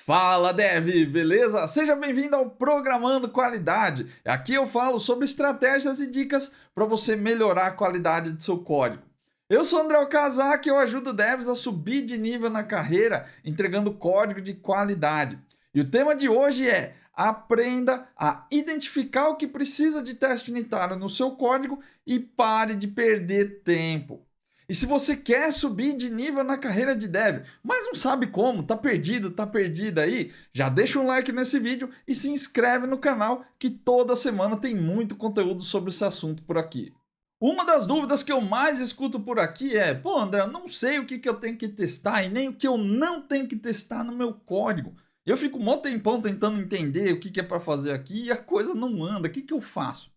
Fala Dev, beleza? Seja bem-vindo ao Programando Qualidade. Aqui eu falo sobre estratégias e dicas para você melhorar a qualidade do seu código. Eu sou André Okazaki e eu ajudo devs a subir de nível na carreira entregando código de qualidade. E o tema de hoje é: aprenda a identificar o que precisa de teste unitário no seu código e pare de perder tempo. E se você quer subir de nível na carreira de dev, mas não sabe como, tá perdido, tá perdida aí, já deixa um like nesse vídeo e se inscreve no canal que toda semana tem muito conteúdo sobre esse assunto por aqui. Uma das dúvidas que eu mais escuto por aqui é: pô, André, eu não sei o que eu tenho que testar e nem o que eu não tenho que testar no meu código. Eu fico um tempão tentando entender o que é para fazer aqui e a coisa não anda, o que eu faço?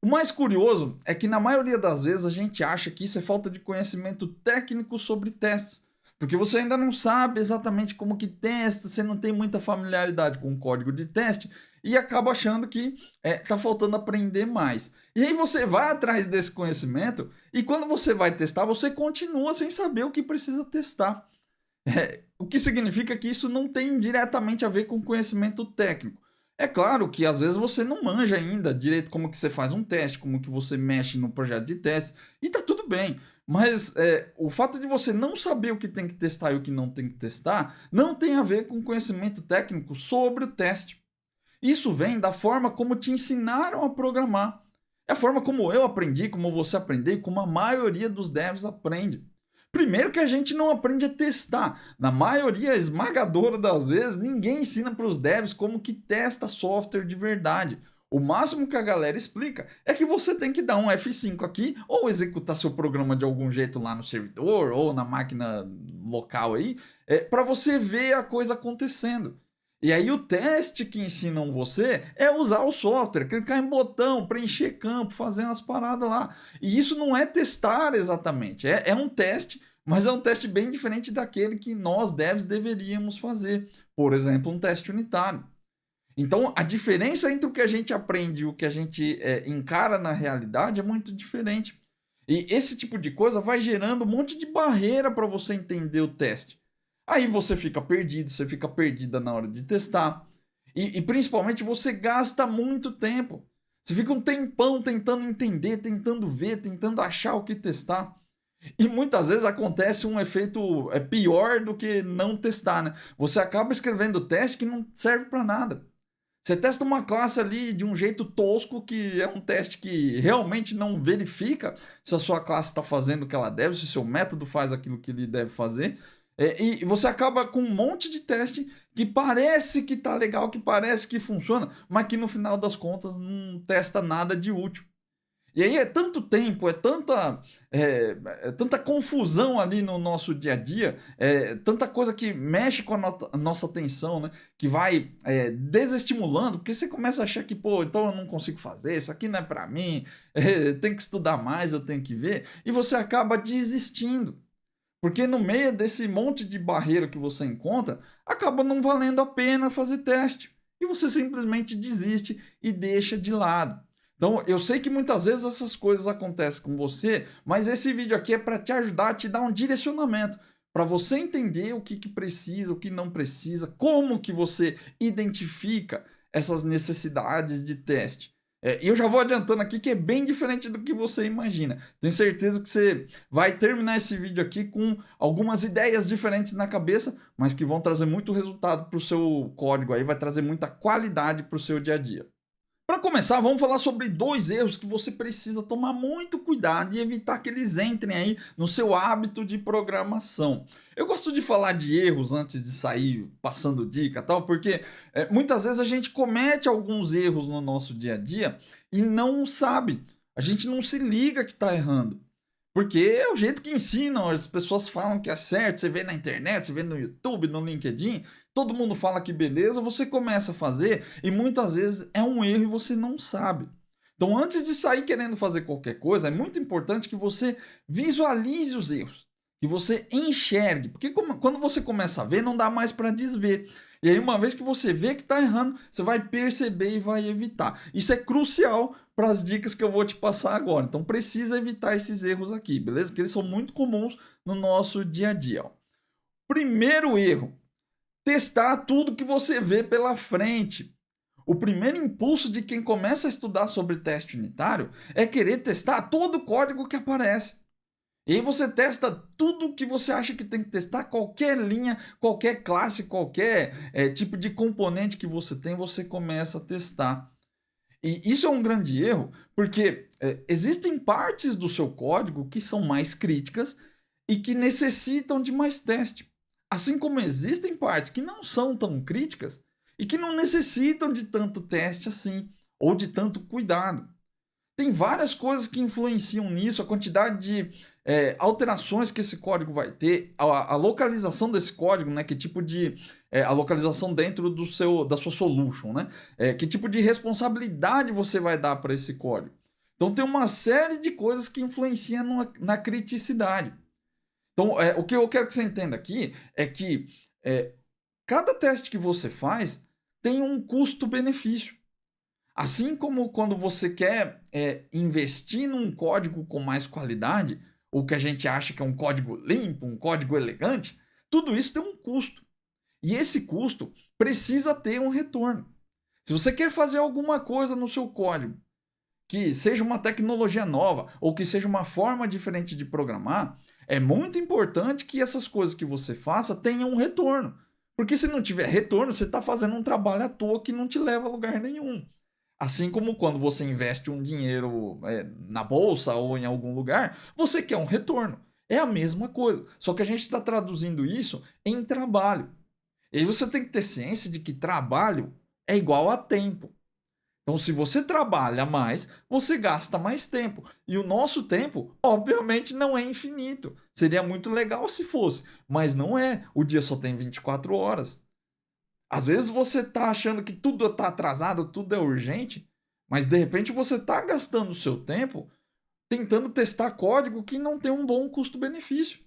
O mais curioso é que na maioria das vezes a gente acha que isso é falta de conhecimento técnico sobre testes, porque você ainda não sabe exatamente como que testa, você não tem muita familiaridade com o código de teste e acaba achando que tá faltando aprender mais. E aí você vai atrás desse conhecimento e quando você vai testar, você continua sem saber o que precisa testar. O que significa que isso não tem diretamente a ver com conhecimento técnico. É claro que às vezes você não manja ainda direito como que você faz um teste, como que você mexe no projeto de teste, e tá tudo bem. Mas o fato de você não saber o que tem que testar e o que não tem que testar não tem a ver com conhecimento técnico sobre o teste. Isso vem da forma como te ensinaram a programar. É a forma como eu aprendi, como você aprendeu e como a maioria dos devs aprende. Primeiro que a gente não aprende a testar. Na maioria esmagadora das vezes, ninguém ensina para os devs como que testa software de verdade. O máximo que a galera explica é que você tem que dar um F5 aqui ou executar seu programa de algum jeito lá no servidor ou na máquina local aí, para você ver a coisa acontecendo. E aí o teste que ensinam você é usar o software, clicar em botão, preencher campo, fazer umas paradas lá. E isso não é testar exatamente, é um teste, mas é um teste bem diferente daquele que nós devs deveríamos fazer. Por exemplo, um teste unitário. Então, a diferença entre o que a gente aprende e o que a gente encara na realidade é muito diferente. E esse tipo de coisa vai gerando um monte de barreira para você entender o teste. Aí você fica perdido, você fica perdida na hora de testar. E principalmente você gasta muito tempo. Você fica um tempão tentando entender, tentando ver, tentando achar o que testar. E muitas vezes acontece um efeito pior do que não testar, né? Você acaba escrevendo teste que não serve para nada. Você testa uma classe ali de um jeito tosco, que é um teste que realmente não verifica se a sua classe está fazendo o que ela deve, se o seu método faz aquilo que ele deve fazer. E você acaba com um monte de teste que parece que está legal, que parece que funciona, mas que no final das contas não testa nada de útil. E aí é tanto tempo, é tanta confusão ali no nosso dia a dia, tanta coisa que mexe com a nossa atenção, né? Que vai desestimulando, porque você começa a achar que, pô, então eu não consigo fazer, isso aqui não é para mim, tem que estudar mais, eu tenho que ver, e você acaba desistindo. Porque no meio desse monte de barreira que você encontra, acaba não valendo a pena fazer teste. E você simplesmente desiste e deixa de lado. Então, eu sei que muitas vezes essas coisas acontecem com você, mas esse vídeo aqui é para te ajudar, a te dar um direcionamento, para você entender o que precisa, o que não precisa, como que você identifica essas necessidades de teste. E eu já vou adiantando aqui que é bem diferente do que você imagina. Tenho certeza que você vai terminar esse vídeo aqui com algumas ideias diferentes na cabeça, mas que vão trazer muito resultado para o seu código aí, vai trazer muita qualidade para o seu dia a dia. Para começar, vamos falar sobre dois erros que você precisa tomar muito cuidado e evitar que eles entrem aí no seu hábito de programação. Eu gosto de falar de erros antes de sair passando dica e tal, porque muitas vezes a gente comete alguns erros no nosso dia a dia e não sabe. A gente não se liga que está errando. Porque é o jeito que ensinam, as pessoas falam que é certo, você vê na internet, você vê no YouTube, no LinkedIn, todo mundo fala que beleza, você começa a fazer e muitas vezes é um erro e você não sabe. Então, antes de sair querendo fazer qualquer coisa, é muito importante que você visualize os erros, que você enxergue, porque quando você começa a ver, não dá mais para desver. E aí, uma vez que você vê que está errando, você vai perceber e vai evitar. Isso é crucial para as dicas que eu vou te passar agora. Então, precisa evitar esses erros aqui, beleza? Porque eles são muito comuns no nosso dia a dia. Ó. Primeiro erro: testar tudo que você vê pela frente. O primeiro impulso de quem começa a estudar sobre teste unitário é querer testar todo o código que aparece. E aí você testa tudo que você acha que tem que testar, qualquer linha, qualquer classe, qualquer tipo de componente que você tem, você começa a testar. E isso é um grande erro, porque existem partes do seu código que são mais críticas e que necessitam de mais teste. Assim como existem partes que não são tão críticas e que não necessitam de tanto teste assim, ou de tanto cuidado. Tem várias coisas que influenciam nisso, a quantidade de alterações que esse código vai ter, a localização desse código, né? Que tipo de a localização dentro da sua solution, né? Que tipo de responsabilidade você vai dar para esse código. Então tem uma série de coisas que influenciam na criticidade. Então, o que eu quero que você entenda aqui é que cada teste que você faz tem um custo-benefício. Assim como quando você quer investir num código com mais qualidade, ou que a gente acha que é um código limpo, um código elegante, tudo isso tem um custo. E esse custo precisa ter um retorno. Se você quer fazer alguma coisa no seu código, que seja uma tecnologia nova, ou que seja uma forma diferente de programar, é muito importante que essas coisas que você faça tenham um retorno. Porque se não tiver retorno, você está fazendo um trabalho à toa que não te leva a lugar nenhum. Assim como quando você investe um dinheiro na bolsa ou em algum lugar, você quer um retorno. É a mesma coisa. Só que a gente está traduzindo isso em trabalho. E aí você tem que ter ciência de que trabalho é igual a tempo. Então, se você trabalha mais, você gasta mais tempo. E o nosso tempo, obviamente, não é infinito. Seria muito legal se fosse, mas não é. O dia só tem 24 horas. Às vezes você tá achando que tudo tá atrasado, tudo é urgente, mas de repente você tá gastando o seu tempo tentando testar código que não tem um bom custo-benefício.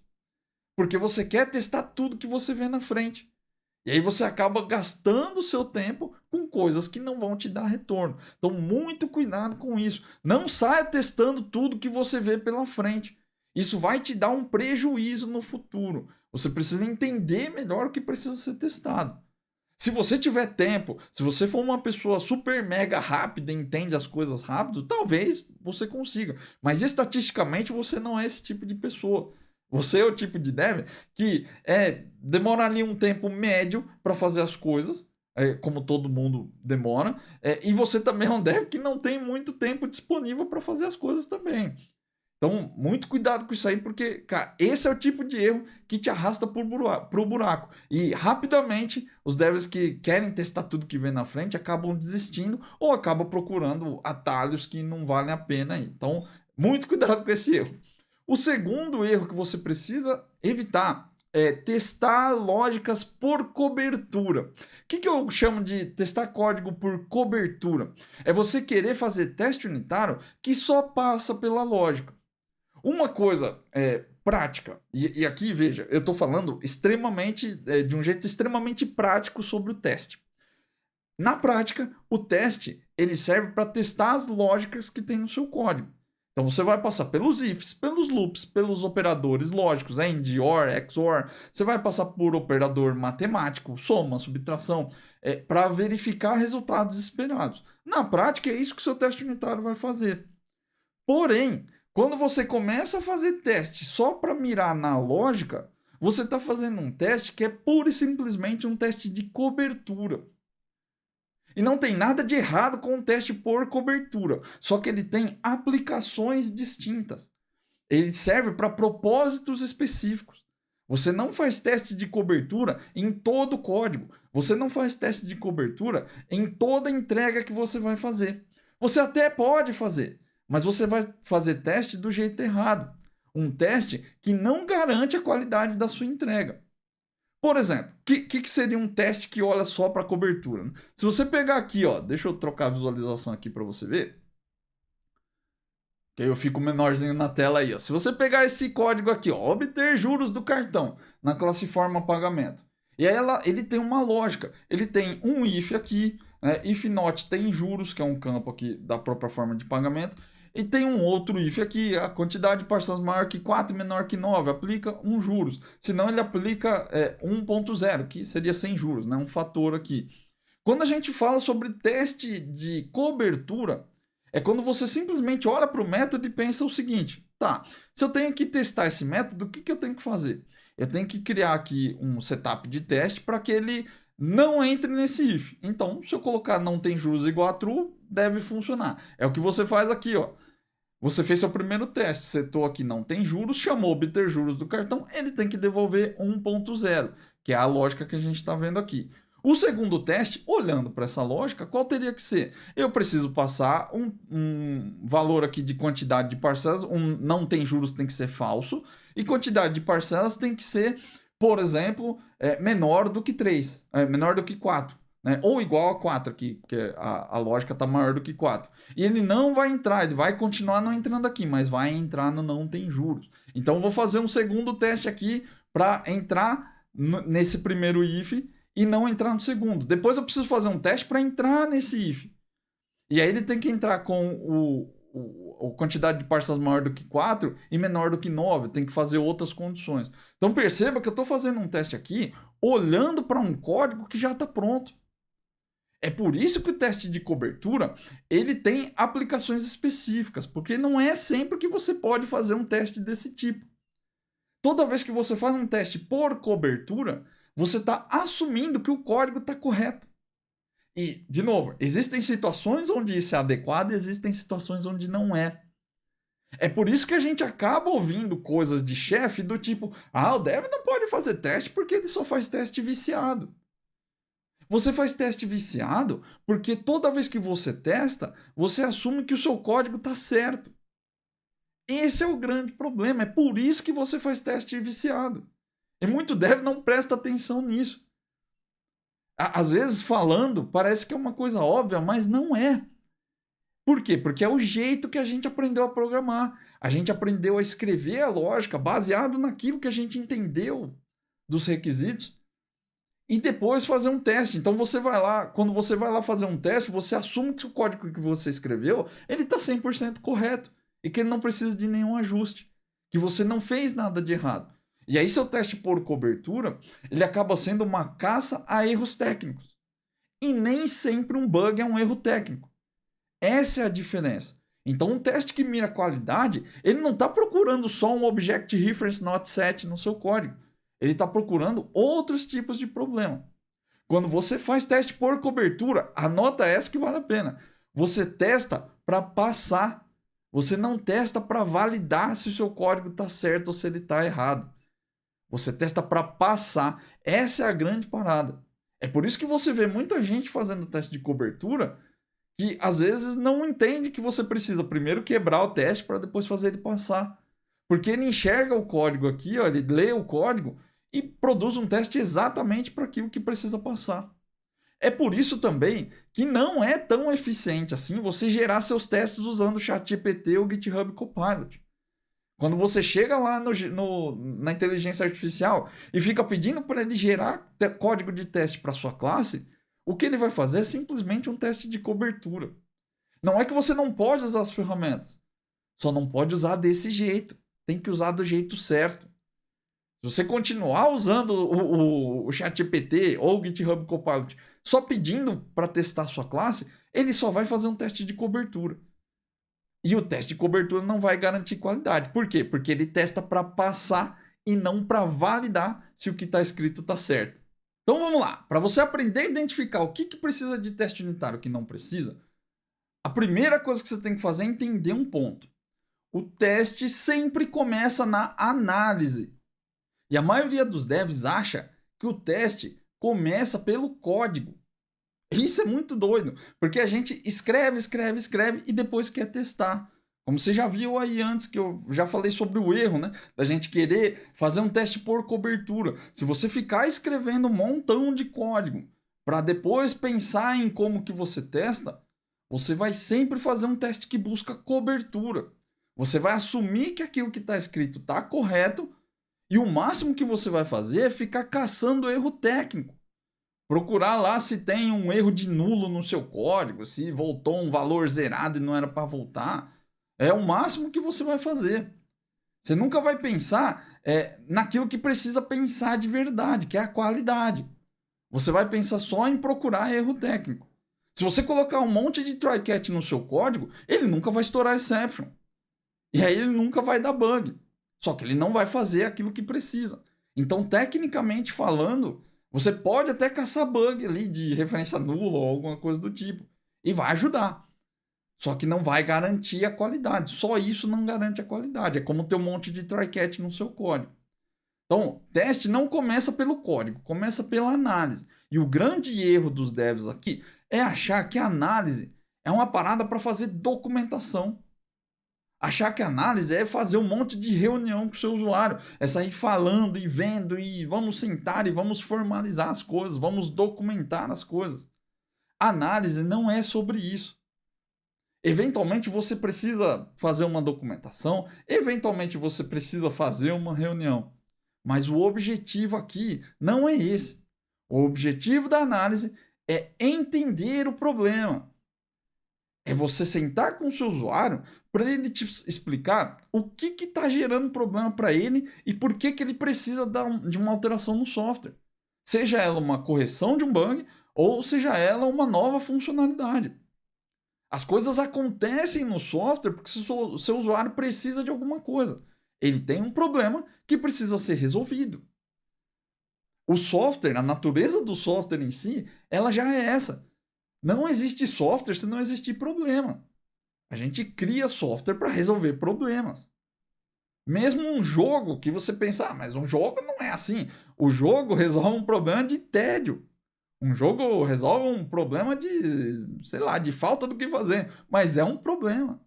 Porque você quer testar tudo que você vê na frente. E aí você acaba gastando o seu tempo com coisas que não vão te dar retorno. Então, muito cuidado com isso. Não saia testando tudo que você vê pela frente. Isso vai te dar um prejuízo no futuro. Você precisa entender melhor o que precisa ser testado. Se você tiver tempo, se você for uma pessoa super mega rápida e entende as coisas rápido, talvez você consiga. Mas estatisticamente você não é esse tipo de pessoa. Você é o tipo de dev que demora ali um tempo médio para fazer as coisas, como todo mundo demora, e você também é um dev que não tem muito tempo disponível para fazer as coisas também. Então, muito cuidado com isso aí, porque, cara, esse é o tipo de erro que te arrasta pro buraco. E rapidamente, os devs que querem testar tudo que vem na frente acabam desistindo ou acabam procurando atalhos que não valem a pena aí. Então, muito cuidado com esse erro. O segundo erro que você precisa evitar é testar lógicas por cobertura. O que eu chamo de testar código por cobertura? É você querer fazer teste unitário que só passa pela lógica. Uma coisa prática, e aqui veja, eu estou falando extremamente de um jeito extremamente prático sobre o teste. Na prática, o teste ele serve para testar as lógicas que tem no seu código. Então você vai passar pelos ifs, pelos loops, pelos operadores lógicos, AND, OR, XOR. Você vai passar por operador matemático, soma, subtração, para verificar resultados esperados. Na prática, é isso que o seu teste unitário vai fazer. Porém, quando você começa a fazer teste só para mirar na lógica, você está fazendo um teste que é pura e simplesmente um teste de cobertura. E não tem nada de errado com o teste por cobertura, só que ele tem aplicações distintas. Ele serve para propósitos específicos. Você não faz teste de cobertura em todo o código. Você não faz teste de cobertura em toda entrega que você vai fazer. Você até pode fazer, mas você vai fazer teste do jeito errado. Um teste que não garante a qualidade da sua entrega. Por exemplo, o que seria um teste que olha só para cobertura? Né? Se você pegar aqui, ó, deixa eu trocar a visualização aqui para você ver. Que aí eu fico menorzinho na tela aí. Ó. Se você pegar esse código aqui, ó, obter juros do cartão na classe forma pagamento. E aí ele tem uma lógica. Ele tem um if aqui, né? If not tem juros, que é um campo aqui da própria forma de pagamento. E tem um outro if aqui, a quantidade de parcelas maior que 4 e menor que 9, aplica um juros. Senão ele aplica 1.0, que seria sem juros, né? Um fator aqui. Quando a gente fala sobre teste de cobertura, é quando você simplesmente olha para o método e pensa o seguinte, tá, se eu tenho que testar esse método, o que eu tenho que fazer? Eu tenho que criar aqui um setup de teste para que ele não entre nesse if. Então, se eu colocar não tem juros igual a true, deve funcionar. É o que você faz aqui, ó. Você fez seu primeiro teste, setou aqui não tem juros, chamou obter juros do cartão, ele tem que devolver 1.0, que é a lógica que a gente está vendo aqui. O segundo teste, olhando para essa lógica, qual teria que ser? Eu preciso passar um valor aqui de quantidade de parcelas, não tem juros tem que ser falso, e quantidade de parcelas tem que ser, por exemplo, menor do que 3, menor do que 4. Né? Ou igual a 4 aqui, porque a lógica está maior do que 4. E ele não vai entrar, ele vai continuar não entrando aqui, mas vai entrar no não tem juros. Então, eu vou fazer um segundo teste aqui para entrar nesse primeiro if e não entrar no segundo. Depois eu preciso fazer um teste para entrar nesse if. E aí ele tem que entrar com a quantidade de parcelas maior do que 4 e menor do que 9. Tem que fazer outras condições. Então perceba que eu estou fazendo um teste aqui olhando para um código que já está pronto. É por isso que o teste de cobertura ele tem aplicações específicas, porque não é sempre que você pode fazer um teste desse tipo. Toda vez que você faz um teste por cobertura, você está assumindo que o código está correto. E, de novo, existem situações onde isso é adequado e existem situações onde não é. É por isso que a gente acaba ouvindo coisas de chefe do tipo, o dev não pode fazer teste porque ele só faz teste viciado. Você faz teste viciado porque toda vez que você testa, você assume que o seu código está certo. Esse é o grande problema. É por isso que você faz teste viciado. E muito dev não presta atenção nisso. Às vezes falando, parece que é uma coisa óbvia, mas não é. Por quê? Porque é o jeito que a gente aprendeu a programar. A gente aprendeu a escrever a lógica baseado naquilo que a gente entendeu dos requisitos e depois fazer um teste. Então você vai lá, quando você vai lá fazer um teste, você assume que o código que você escreveu, ele está 100% correto e que ele não precisa de nenhum ajuste, que você não fez nada de errado. E aí seu teste por cobertura, ele acaba sendo uma caça a erros técnicos. E nem sempre um bug é um erro técnico. Essa é a diferença. Então um teste que mira qualidade, ele não está procurando só um Object Reference Not Set no seu código. Ele está procurando outros tipos de problema. Quando você faz teste por cobertura, anota essa que vale a pena. Você testa para passar. Você não testa para validar se o seu código está certo ou se ele está errado. Você testa para passar. Essa é a grande parada. É por isso que você vê muita gente fazendo teste de cobertura que às vezes não entende que você precisa primeiro quebrar o teste para depois fazer ele passar. Porque ele enxerga o código aqui, ó, ele lê o código e produz um teste exatamente para aquilo que precisa passar. É por isso também que não é tão eficiente assim você gerar seus testes usando o ChatGPT ou o GitHub Copilot. Quando você chega lá na inteligência artificial e fica pedindo para ele gerar código de teste para sua classe, o que ele vai fazer é simplesmente um teste de cobertura. Não é que você não pode usar as ferramentas, só não pode usar desse jeito. Tem que usar do jeito certo. Se você continuar usando o ChatGPT ou o GitHub Copilot só pedindo para testar sua classe, ele só vai fazer um teste de cobertura. E o teste de cobertura não vai garantir qualidade. Por quê? Porque ele testa para passar e não para validar se o que está escrito está certo. Então vamos lá. Para você aprender a identificar o que precisa de teste unitário e o que não precisa, a primeira coisa que você tem que fazer é entender um ponto. O teste sempre começa na análise. E a maioria dos devs acha que o teste começa pelo código. Isso é muito doido, porque a gente escreve e depois quer testar. Como você já viu aí antes, que eu já falei sobre o erro, né? Da gente querer fazer um teste por cobertura. Se você ficar escrevendo um montão de código para depois pensar em como que você testa, você vai sempre fazer um teste que busca cobertura. Você vai assumir que aquilo que está escrito está correto e o máximo que você vai fazer é ficar caçando erro técnico. Procurar lá se tem um erro de nulo no seu código, se voltou um valor zerado e não era para voltar. É o máximo que você vai fazer. Você nunca vai pensar naquilo que precisa pensar de verdade, que é a qualidade. Você vai pensar só em procurar erro técnico. Se você colocar um monte de try catch no seu código, ele nunca vai estourar exception. E aí ele nunca vai dar bug. Só que ele não vai fazer aquilo que precisa. Então, tecnicamente falando, você pode até caçar bug ali de referência nula ou alguma coisa do tipo. E vai ajudar. Só que não vai garantir a qualidade. Só isso não garante a qualidade. É como ter um monte de try catch no seu código. Então, teste não começa pelo código, começa pela análise. E o grande erro dos devs aqui é achar que a análise é uma parada para fazer documentação. Achar que a análise é fazer um monte de reunião com o seu usuário, é sair falando e vendo e vamos sentar e vamos formalizar as coisas, vamos documentar as coisas. A análise não é sobre isso. Eventualmente você precisa fazer uma documentação, eventualmente você precisa fazer uma reunião. Mas o objetivo aqui não é esse. O objetivo da análise é entender o problema. É você sentar com o seu usuário para ele te explicar o que está gerando problema para ele e por que ele precisa de uma alteração no software. Seja ela uma correção de um bug ou seja ela uma nova funcionalidade. As coisas acontecem no software porque o seu usuário precisa de alguma coisa. Ele tem um problema que precisa ser resolvido. O software, a natureza do software em si, ela já é essa. Não existe software se não existir problema. A gente cria software para resolver problemas. Mesmo um jogo que você pensa, mas um jogo não é assim. O jogo resolve um problema de tédio. Um jogo resolve um problema de, sei lá, de falta do que fazer. Mas é um problema.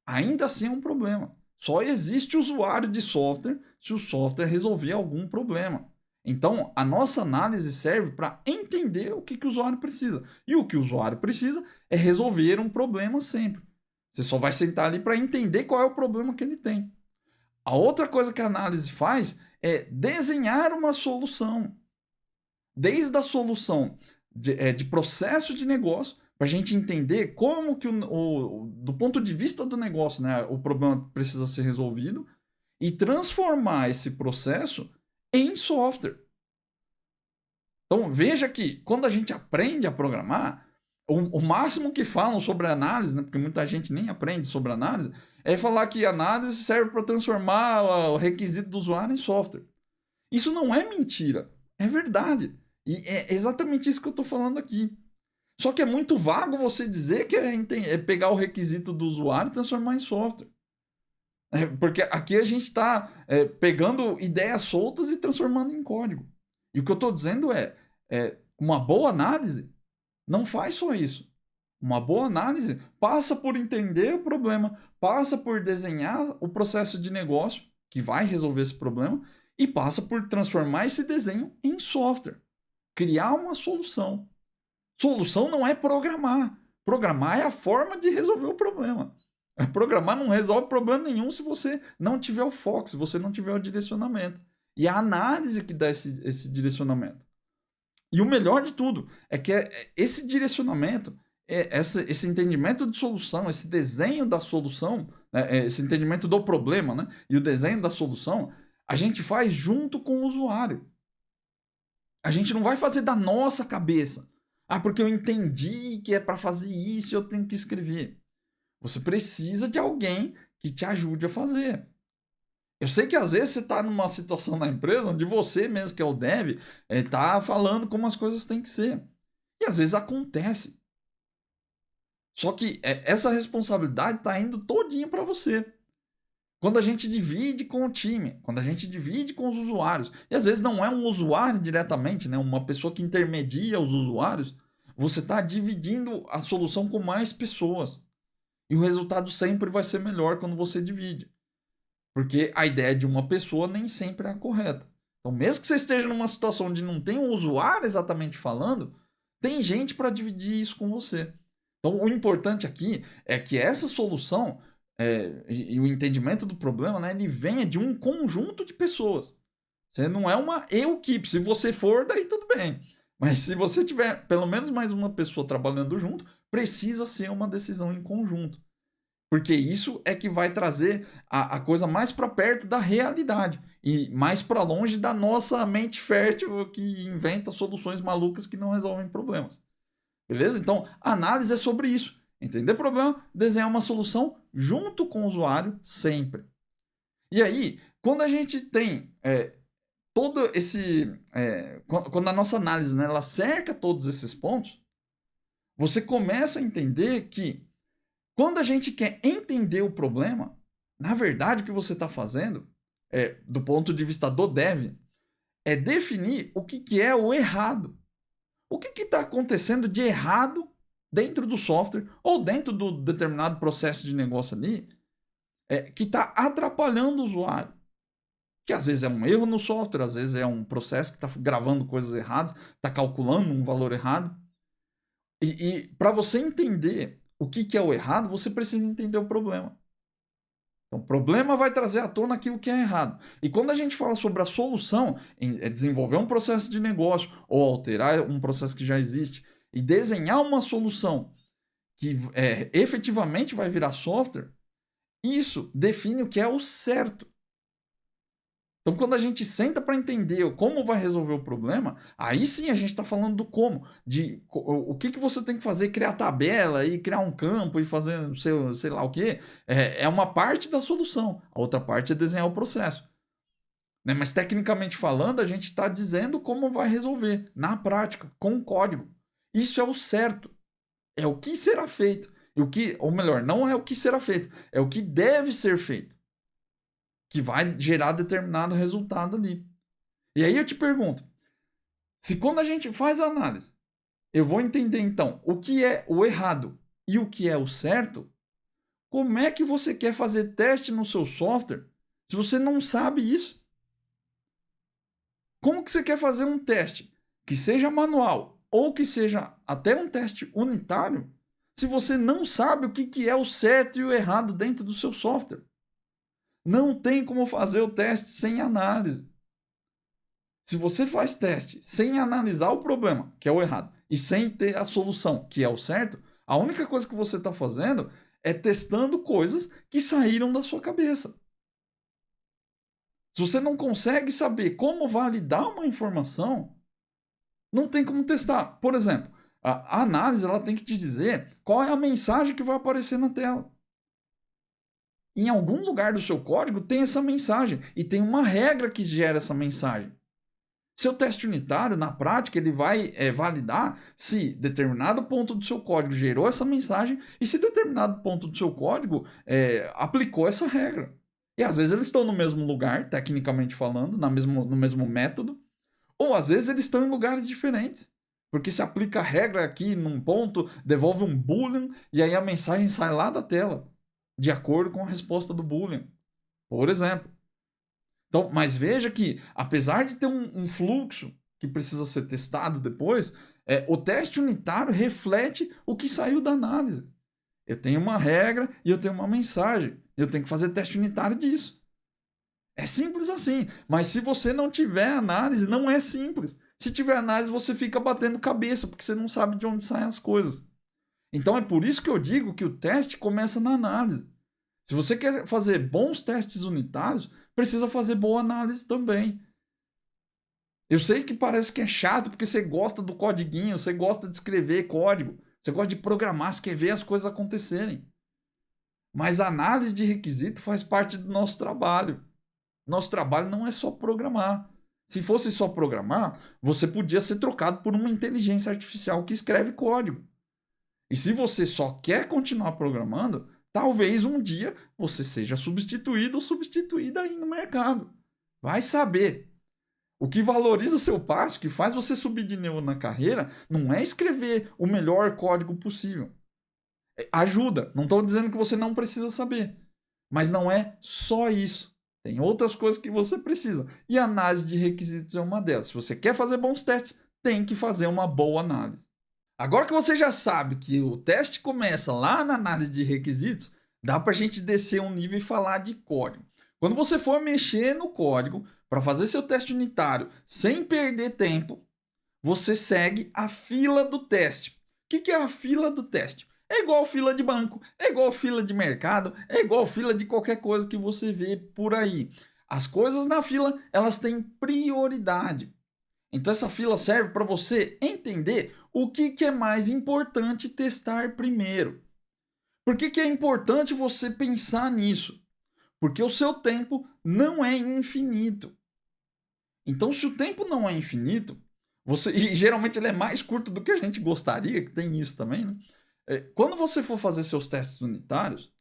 Ainda assim é um problema. Só existe usuário de software se o software resolver algum problema. Então, a nossa análise serve para entender o que o usuário precisa. E o que o usuário precisa é resolver um problema sempre. Você só vai sentar ali para entender qual é o problema que ele tem. A outra coisa que a análise faz é desenhar uma solução. Desde a solução de processo de negócio, para a gente entender como que, do ponto de vista do negócio, né, o problema precisa ser resolvido e transformar esse processo em software. Então, veja que quando a gente aprende a programar, o máximo que falam sobre análise, né, porque muita gente nem aprende sobre análise, é falar que análise serve para transformar o requisito do usuário em software. Isso não é mentira, é verdade. E é exatamente isso que eu estou falando aqui. Só que é muito vago você dizer que é pegar o requisito do usuário e transformar em software. Porque aqui a gente está pegando ideias soltas e transformando em código. E o que eu estou dizendo uma boa análise não faz só isso. Uma boa análise passa por entender o problema, passa por desenhar o processo de negócio que vai resolver esse problema e passa por transformar esse desenho em software. Criar uma solução. Solução não é programar. Programar é a forma de resolver o problema. Programar não resolve problema nenhum se você não tiver o foco, se você não tiver o direcionamento. E a análise que dá esse direcionamento. E o melhor de tudo é que esse direcionamento, esse entendimento de solução, esse desenho da solução, esse entendimento do problema, né, e o desenho da solução, a gente faz junto com o usuário. A gente não vai fazer da nossa cabeça. Ah, porque eu entendi que é para fazer isso e eu tenho que escrever. Você precisa de alguém que te ajude a fazer. Eu sei que às vezes você está numa situação na empresa onde você mesmo, que é o dev, está falando como as coisas têm que ser. E às vezes acontece. Só que essa responsabilidade está indo todinha para você. Quando a gente divide com o time, quando a gente divide com os usuários, e às vezes não é um usuário diretamente, né, uma pessoa que intermedia os usuários, você está dividindo a solução com mais pessoas. E o resultado sempre vai ser melhor quando você divide. Porque a ideia de uma pessoa nem sempre é a correta. Então, mesmo que você esteja numa situação onde não tem um usuário exatamente falando, tem gente para dividir isso com você. Então, o importante aqui é que essa solução e o entendimento do problema, né, ele venha de um conjunto de pessoas. Você não é uma equipe. Se você for, daí tudo bem. Mas se você tiver pelo menos mais uma pessoa trabalhando junto, precisa ser uma decisão em conjunto. Porque isso é que vai trazer a coisa mais para perto da realidade e mais para longe da nossa mente fértil que inventa soluções malucas que não resolvem problemas. Beleza? Então, análise é sobre isso. Entender o problema, desenhar uma solução junto com o usuário sempre. E aí, quando a gente tem todo esse. Quando a nossa análise, né, ela cerca todos esses pontos, você começa a entender que quando a gente quer entender o problema, na verdade o que você está fazendo, do ponto de vista do dev, é definir o que é o errado. O que está acontecendo de errado dentro do software ou dentro do determinado processo de negócio ali, que está atrapalhando o usuário. Que às vezes é um erro no software, às vezes é um processo que está gravando coisas erradas, está calculando um valor errado. E para você entender o que é o errado, você precisa entender o problema. Então, o problema vai trazer à tona aquilo que é errado. E quando a gente fala sobre a solução, desenvolver um processo de negócio ou alterar um processo que já existe e desenhar uma solução que efetivamente vai virar software, isso define o que é o certo. Então, quando a gente senta para entender como vai resolver o problema, aí sim a gente está falando do como, de o que você tem que fazer, criar tabela e criar um campo e fazer sei lá o que, é uma parte da solução. A outra parte é desenhar o processo. Né? Mas tecnicamente falando, a gente está dizendo como vai resolver, na prática, com o código. Isso é o certo. É o que será feito. Ou melhor, não é o que será feito, é o que deve ser feito, que vai gerar determinado resultado ali. E aí eu te pergunto, se quando a gente faz a análise, eu vou entender então o que é o errado e o que é o certo, como é que você quer fazer teste no seu software se você não sabe isso? Como que você quer fazer um teste que seja manual ou que seja até um teste unitário se você não sabe o que é o certo e o errado dentro do seu software? Não tem como fazer o teste sem análise. Se você faz teste sem analisar o problema, que é o errado, e sem ter a solução, que é o certo, a única coisa que você está fazendo é testando coisas que saíram da sua cabeça. Se você não consegue saber como validar uma informação, não tem como testar. Por exemplo, a análise ela tem que te dizer qual é a mensagem que vai aparecer na tela. Em algum lugar do seu código tem essa mensagem e tem uma regra que gera essa mensagem. Seu teste unitário, na prática, ele vai validar se determinado ponto do seu código gerou essa mensagem e se determinado ponto do seu código aplicou essa regra. E às vezes eles estão no mesmo lugar, tecnicamente falando, no mesmo método, ou às vezes eles estão em lugares diferentes. Porque se aplica a regra aqui num ponto, devolve um boolean e aí a mensagem sai lá da tela, de acordo com a resposta do boolean. Por exemplo. Então, mas veja que, apesar de ter um fluxo que precisa ser testado depois, o teste unitário reflete o que saiu da análise. Eu tenho uma regra e eu tenho uma mensagem. Eu tenho que fazer teste unitário disso. É simples assim. Mas se você não tiver análise, não é simples. Se tiver análise, você fica batendo cabeça, porque você não sabe de onde saem as coisas. Então é por isso que eu digo que o teste começa na análise. Se você quer fazer bons testes unitários, precisa fazer boa análise também. Eu sei que parece que é chato porque você gosta do codiguinho, você gosta de escrever código, você gosta de programar, você quer ver as coisas acontecerem. Mas a análise de requisito faz parte do nosso trabalho. Nosso trabalho não é só programar. Se fosse só programar, você podia ser trocado por uma inteligência artificial que escreve código. E se você só quer continuar programando, talvez um dia você seja substituído ou substituída aí no mercado. Vai saber. O que valoriza seu passo, que faz você subir de nível na carreira, não é escrever o melhor código possível. Ajuda. Não estou dizendo que você não precisa saber. Mas não é só isso. Tem outras coisas que você precisa. E a análise de requisitos é uma delas. Se você quer fazer bons testes, tem que fazer uma boa análise. Agora que você já sabe que o teste começa lá na análise de requisitos, dá para a gente descer um nível e falar de código. Quando você for mexer no código para fazer seu teste unitário sem perder tempo, você segue a fila do teste. O que é a fila do teste? É igual fila de banco, é igual fila de mercado, é igual fila de qualquer coisa que você vê por aí. As coisas na fila, elas têm prioridade. Então essa fila serve para você entender o que é mais importante testar primeiro. Por que é importante você pensar nisso? Porque o seu tempo não é infinito. Então, se o tempo não é infinito, e geralmente ele é mais curto do que a gente gostaria, que tem isso também, né? Quando você for fazer seus testes unitários,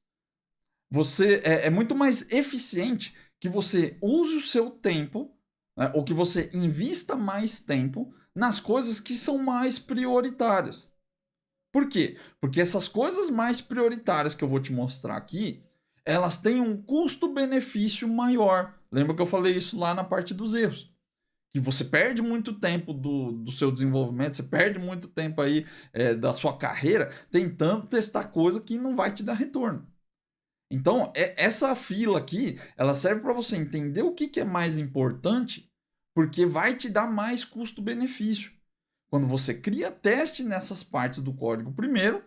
é muito mais eficiente que você use o seu tempo, né, ou que você invista mais tempo nas coisas que são mais prioritárias. Por quê? Porque essas coisas mais prioritárias que eu vou te mostrar aqui, elas têm um custo-benefício maior. Lembra que eu falei isso lá na parte dos erros? Que você perde muito tempo do seu desenvolvimento, você perde muito tempo aí da sua carreira tentando testar coisa que não vai te dar retorno. Então, essa fila aqui, ela serve para você entender o que é mais importante, porque vai te dar mais custo-benefício. Quando você cria teste nessas partes do código primeiro,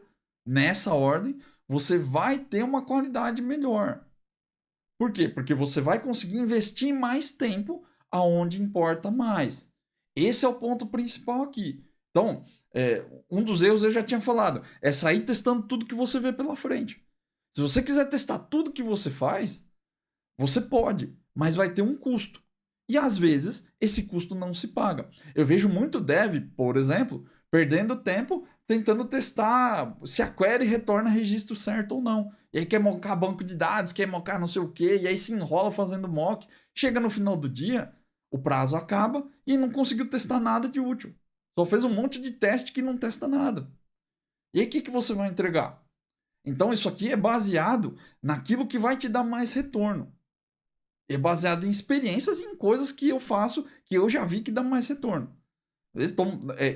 nessa ordem, você vai ter uma qualidade melhor. Por quê? Porque você vai conseguir investir mais tempo aonde importa mais. Esse é o ponto principal aqui. Então, um dos erros eu já tinha falado, é sair testando tudo que você vê pela frente. Se você quiser testar tudo que você faz, você pode, mas vai ter um custo. E às vezes esse custo não se paga. Eu vejo muito dev, por exemplo, perdendo tempo tentando testar se a query retorna registro certo ou não. E aí quer mocar banco de dados, quer mocar não sei o quê, e aí se enrola fazendo mock. Chega no final do dia, o prazo acaba e não conseguiu testar nada de útil. Só fez um monte de teste que não testa nada. E aí o que você vai entregar? Então isso aqui é baseado naquilo que vai te dar mais retorno. É baseado em experiências e em coisas que eu faço que eu já vi que dá mais retorno.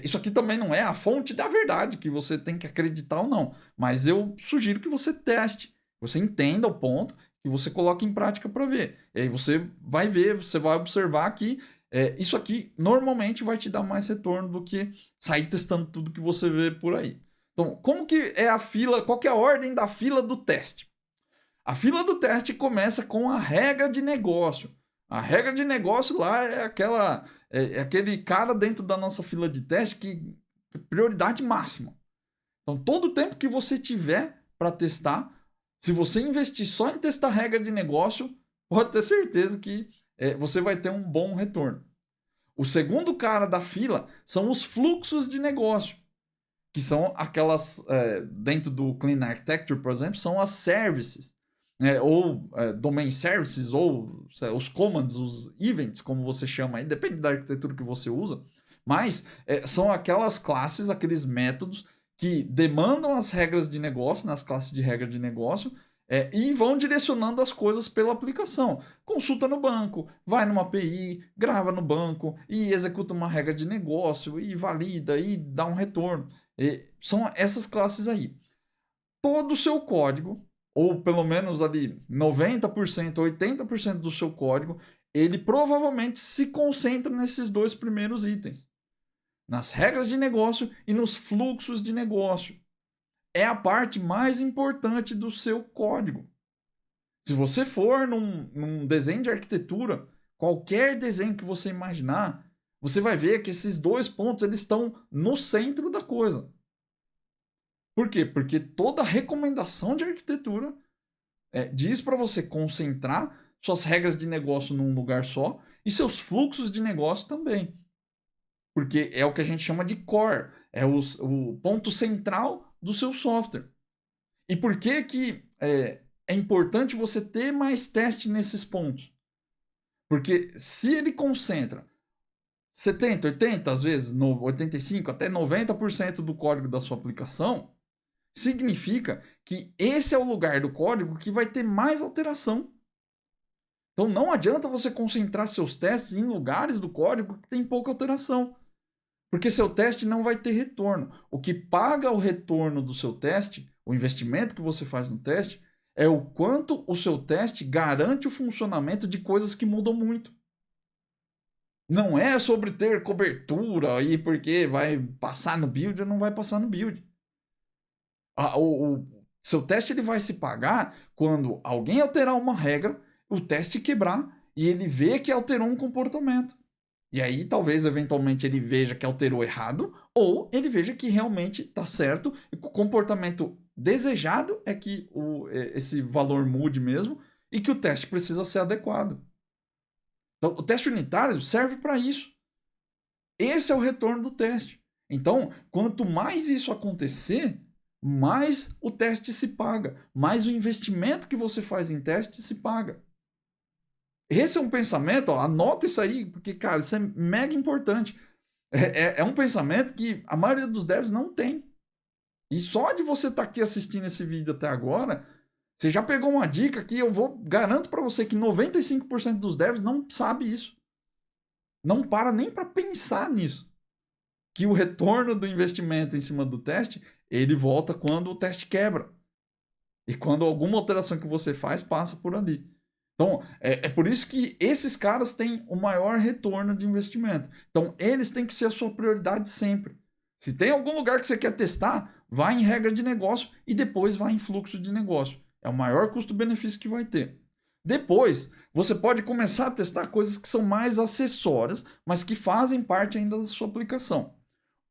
Isso aqui também não é a fonte da verdade que você tem que acreditar ou não. Mas eu sugiro que você teste, você entenda o ponto e você coloque em prática para ver. E aí você vai ver, você vai observar que isso aqui normalmente vai te dar mais retorno do que sair testando tudo que você vê por aí. Então, como que é a fila, qual que é a ordem da fila do teste? A fila do teste começa com a regra de negócio. A regra de negócio lá é aquele cara dentro da nossa fila de teste que prioridade máxima. Então, todo o tempo que você tiver para testar, se você investir só em testar regra de negócio, pode ter certeza que você vai ter um bom retorno. O segundo cara da fila são os fluxos de negócio, que são aquelas, dentro do Clean Architecture, por exemplo, são as services, ou domain services, ou os commands, os events, como você chama aí, depende da arquitetura que você usa, mas são aquelas classes, aqueles métodos que demandam as regras de negócio, nas classes de regra de negócio, e vão direcionando as coisas pela aplicação. Consulta no banco, vai numa API, grava no banco, e executa uma regra de negócio, e valida, e dá um retorno. São essas classes aí. Todo o seu código, ou pelo menos ali 90%, 80% do seu código, ele provavelmente se concentra nesses dois primeiros itens. Nas regras de negócio e nos fluxos de negócio. É a parte mais importante do seu código. Se você for num desenho de arquitetura, qualquer desenho que você imaginar, você vai ver que esses dois pontos eles estão no centro da coisa. Por quê? Porque toda recomendação de arquitetura diz para você concentrar suas regras de negócio num lugar só e seus fluxos de negócio também. Porque é o que a gente chama de core, é o ponto central do seu software. E por que é importante você ter mais teste nesses pontos? Porque se ele concentra 70, 80, às vezes 85, até 90% do código da sua aplicação, significa que esse é o lugar do código que vai ter mais alteração. Então não adianta você concentrar seus testes em lugares do código que tem pouca alteração, porque seu teste não vai ter retorno. O que paga o retorno do seu teste, o investimento que você faz no teste, é o quanto o seu teste garante o funcionamento de coisas que mudam muito. Não é sobre ter cobertura aí porque vai passar no build ou não vai passar no build. O seu teste ele vai se pagar quando alguém alterar uma regra, o teste quebrar e ele vê que alterou um comportamento. E aí, talvez, eventualmente, ele veja que alterou errado, ou ele veja que realmente está certo, e o comportamento desejado é que esse valor mude mesmo, e que o teste precisa ser adequado. Então, o teste unitário serve para isso. Esse é o retorno do teste. Então, quanto mais isso acontecer, mais o teste se paga, mais o investimento que você faz em teste se paga. Esse é um pensamento, ó, anota isso aí, porque, cara, isso é mega importante. É um pensamento que a maioria dos devs não tem. E só de você estar aqui assistindo esse vídeo até agora, você já pegou uma dica que eu garanto para você que 95% dos devs não sabe isso. Não para nem para pensar nisso. Que o retorno do investimento em cima do teste, ele volta quando o teste quebra. E quando alguma alteração que você faz passa por ali. Então, é por isso que esses caras têm o maior retorno de investimento. Então, eles têm que ser a sua prioridade sempre. Se tem algum lugar que você quer testar, vai em regra de negócio e depois vai em fluxo de negócio. É o maior custo-benefício que vai ter. Depois, você pode começar a testar coisas que são mais acessórias, mas que fazem parte ainda da sua aplicação.